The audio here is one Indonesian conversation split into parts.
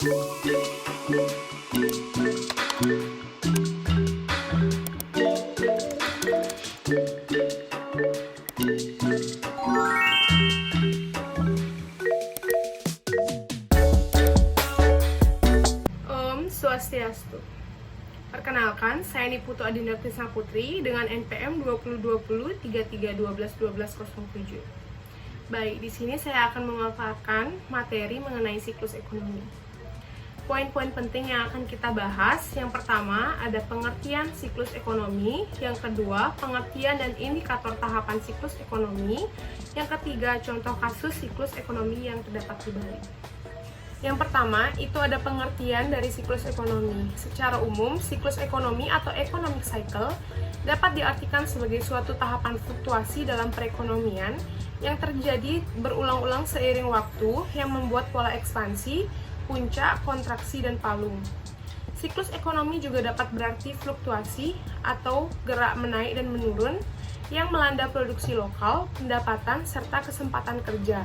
Swastiastu. Perkenalkan, saya Niputu Adinda Krisna Putri dengan NPM 2020 33121207. Baik, di sini saya akan memaparkan materi mengenai siklus ekonomi. Poin-poin penting yang akan kita bahas, yang pertama ada pengertian siklus ekonomi, yang kedua pengertian dan indikator tahapan siklus ekonomi, yang ketiga contoh kasus siklus ekonomi yang terdapat di Bali. Yang pertama, itu ada pengertian dari siklus ekonomi. Secara umum, siklus ekonomi atau economic cycle dapat diartikan sebagai suatu tahapan fluktuasi dalam perekonomian yang terjadi berulang-ulang seiring waktu yang membuat pola ekspansi, puncak, kontraksi, dan palung. Siklus ekonomi juga dapat berarti fluktuasi atau gerak menaik dan menurun yang melanda produksi lokal, pendapatan, serta kesempatan kerja,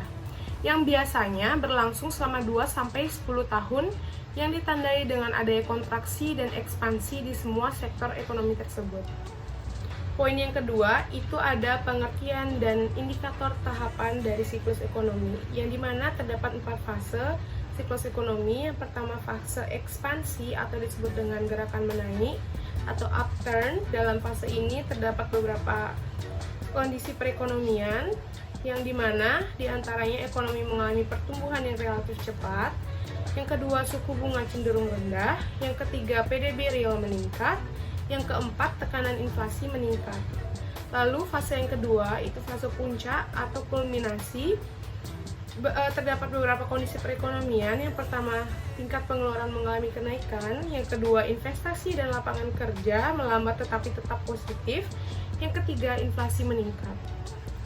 yang biasanya berlangsung selama 2-10 tahun yang ditandai dengan adanya kontraksi dan ekspansi di semua sektor ekonomi tersebut. Poin yang kedua, itu ada pengertian dan indikator tahapan dari siklus ekonomi, yang dimana terdapat 4 fase siklus ekonomi. Yang pertama, fase ekspansi atau disebut dengan gerakan menaik atau upturn. Dalam fase ini terdapat beberapa kondisi perekonomian, yang dimana diantaranya ekonomi mengalami pertumbuhan yang relatif cepat, yang kedua suku bunga cenderung rendah, yang ketiga PDB real meningkat, yang keempat tekanan inflasi meningkat. Lalu fase yang kedua itu fase puncak atau kulminasi. Terdapat beberapa kondisi perekonomian. Yang pertama, tingkat pengeluaran mengalami kenaikan, yang kedua investasi dan lapangan kerja melambat tetapi tetap positif, yang ketiga inflasi meningkat.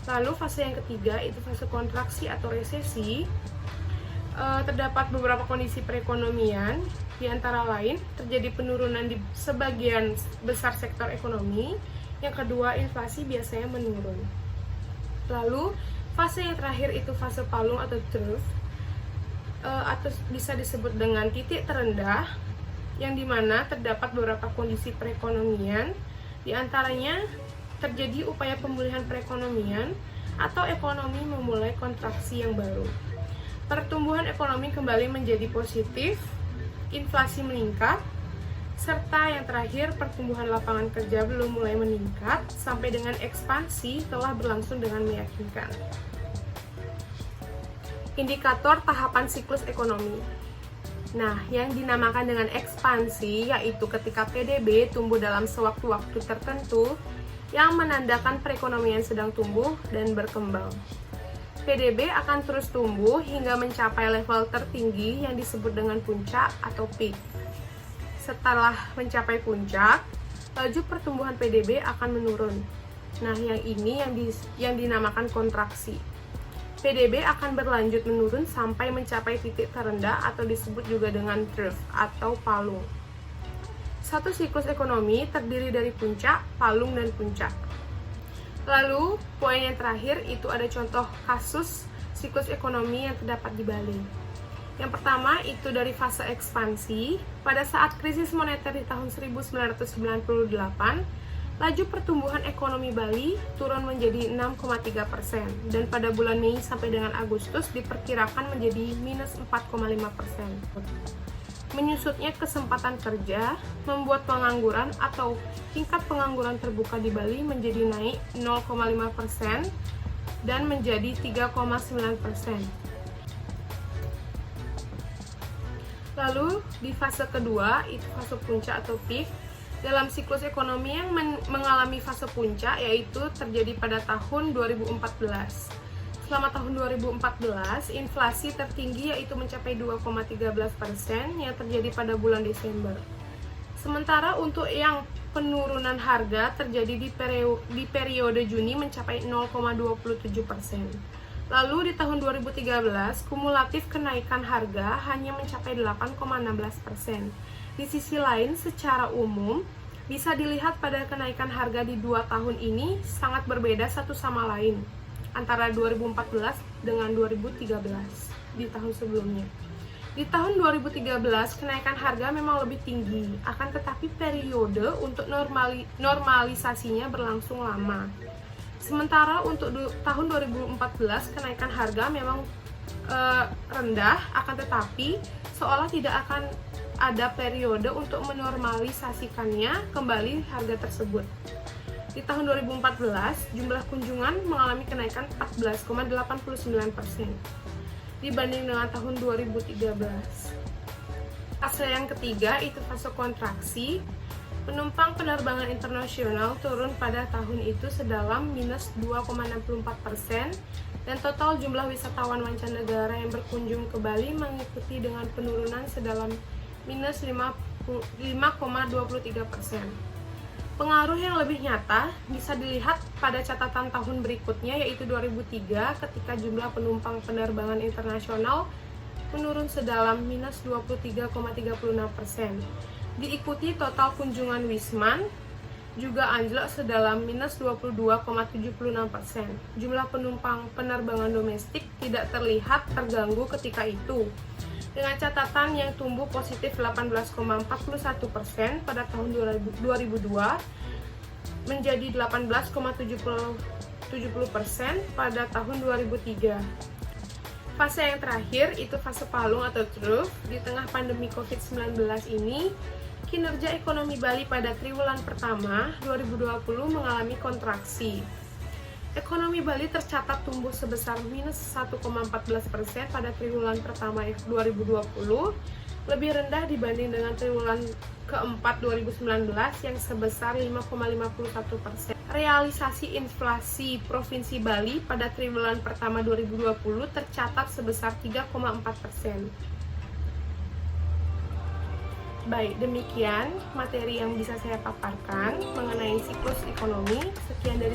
Lalu fase yang ketiga itu fase kontraksi atau resesi. Terdapat beberapa kondisi perekonomian, di antara lain terjadi penurunan di sebagian besar sektor ekonomi. Yang kedua, inflasi biasanya menurun. Lalu fase yang terakhir itu fase palung atau trough, atau bisa disebut dengan titik terendah, yang dimana terdapat beberapa kondisi perekonomian, di antaranya terjadi upaya pemulihan perekonomian atau ekonomi memulai kontraksi yang baru. Pertumbuhan ekonomi kembali menjadi positif, inflasi meningkat, serta yang terakhir pertumbuhan lapangan kerja belum mulai meningkat sampai dengan ekspansi telah berlangsung dengan meyakinkan. Indikator tahapan siklus ekonomi. Nah, yang dinamakan dengan ekspansi yaitu ketika PDB tumbuh dalam sewaktu-waktu tertentu yang menandakan perekonomian sedang tumbuh dan berkembang. PDB akan terus tumbuh hingga mencapai level tertinggi yang disebut dengan puncak atau peak. Setelah mencapai puncak, laju pertumbuhan PDB akan menurun. Nah, yang ini yang dinamakan kontraksi. PDB akan berlanjut menurun sampai mencapai titik terendah atau disebut juga dengan trough atau palung. Satu siklus ekonomi terdiri dari puncak, palung, dan puncak. Lalu, poin yang terakhir itu ada contoh kasus siklus ekonomi yang terdapat di Bali. Yang pertama itu dari fase ekspansi. Pada saat krisis moneter di tahun 1998, laju pertumbuhan ekonomi Bali turun menjadi 6,3%, dan pada bulan Mei sampai dengan Agustus diperkirakan menjadi minus 4,5%. Menyusutnya kesempatan kerja membuat pengangguran atau tingkat pengangguran terbuka di Bali menjadi naik 0,5% dan menjadi 3,9%. Lalu di fase kedua itu fase puncak atau peak. Dalam siklus ekonomi yang mengalami fase puncak yaitu terjadi pada tahun 2014. Selama tahun 2014, inflasi tertinggi yaitu mencapai 2,13% yang terjadi pada bulan Desember. Sementara untuk yang penurunan harga terjadi di periode Juni mencapai 0,27%. Lalu di tahun 2013, kumulatif kenaikan harga hanya mencapai 8,16%. Di sisi lain, secara umum, bisa dilihat pada kenaikan harga di 2 tahun ini sangat berbeda satu sama lain antara 2014 dengan 2013 di tahun sebelumnya. Di Di tahun 2013, kenaikan harga memang lebih tinggi, akan tetapi periode untuk normalisasinya berlangsung lama. Sementara untuk tahun 2014, kenaikan harga memang rendah, akan tetapi seolah tidak akan ada periode untuk menormalisasikannya kembali harga tersebut. Di tahun 2014, jumlah kunjungan mengalami kenaikan 14,89% dibanding dengan tahun 2013. Fase yang ketiga itu fase kontraksi. Penumpang penerbangan internasional turun pada tahun itu sedalam minus 2,64% dan total jumlah wisatawan mancanegara yang berkunjung ke Bali mengikuti dengan penurunan sedalam minus 5,23%. Pengaruh yang lebih nyata bisa dilihat pada catatan tahun berikutnya, yaitu 2003, ketika jumlah penumpang penerbangan internasional menurun sedalam minus 23,36%. Diikuti total kunjungan Wisman juga anjlok sedalam minus 22,76%. Jumlah penumpang penerbangan domestik tidak terlihat terganggu ketika itu, dengan catatan yang tumbuh positif 18,41% pada tahun 2002 menjadi 18,70% pada tahun 2003. Fase yang terakhir itu fase palung atau trough. Di tengah pandemi COVID-19 ini, kinerja ekonomi Bali pada triwulan pertama 2020 mengalami kontraksi. Ekonomi Bali tercatat tumbuh sebesar minus 1,14% pada triwulan pertama 2020, lebih rendah dibanding dengan triwulan keempat 2019 yang sebesar 5,51%. Realisasi inflasi Provinsi Bali pada triwulan pertama 2020 tercatat sebesar 3,4%. Baik, demikian materi yang bisa saya paparkan mengenai siklus ekonomi. Sekian dari